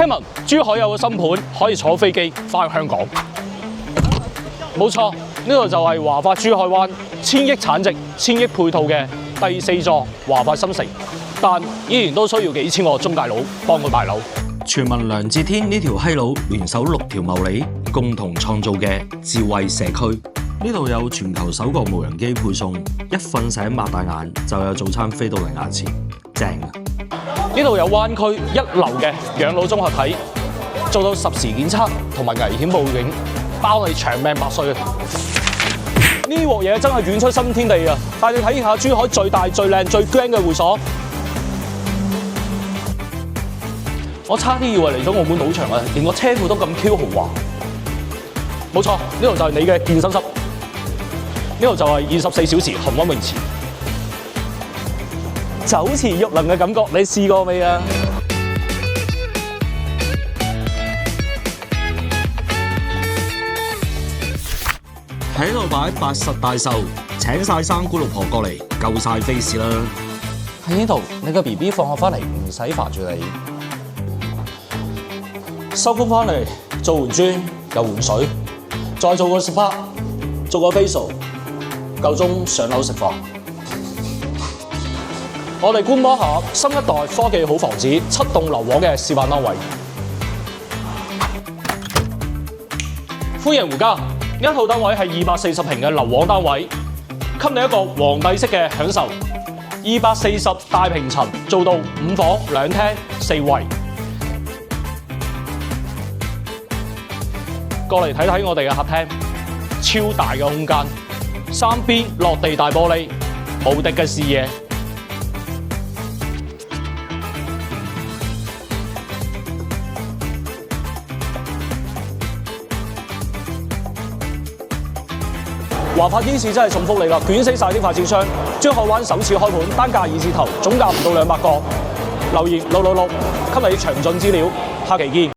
聽聞珠海有個新盤可以坐飛機翻香港，冇錯，呢度就係華發珠海灣1000億產值、1000億配套嘅第4座華發新城，但依然都需要幾千個中介佬幫佢賣樓。傳聞梁志天呢條閪佬聯手6條茂利，共同創造嘅智慧社區。呢度有全球首個無人機配送，一瞓醒擘大眼就有早餐飛到你眼前，正啊！呢度有灣區一流嘅養老綜合體，做到10時檢測同埋危險報警，包你長命百歲啊！呢鑊嘢真係遠出新天地啊！帶你睇下珠海最大、最靚、最 grand 嘅會所。我差啲以為嚟咗澳門賭場啊，連個車庫都咁 Q 豪華。冇錯，呢度就係你嘅健身室，呢度就係24小時恆溫泳池。酒池肉林嘅感覺，你試過未啊？喺度擺80大壽，請晒三姑六婆過嚟，夠晒 face 啦！喺呢度，你個 BB 放學翻嚟唔使煩住你。收工翻嚟做完磚又換水，再做個 SPA， 做個 facial， 夠鐘上樓食飯。我哋觀摩下新一代科技好房子7棟樓王嘅示範單位。歡迎回家，一套單位係240平嘅樓王單位，給你一個皇帝式嘅享受。240大平層做到5房2廳4衛。過嚟睇睇我哋嘅客廳，超大嘅空間，3邊落地大玻璃，無敵嘅視野。華發依次真係送福利啦，捲死晒啲發展商。珠海灣首次開盤，單價2字頭，總價唔到200個。留言666，給你詳盡資料，下期見。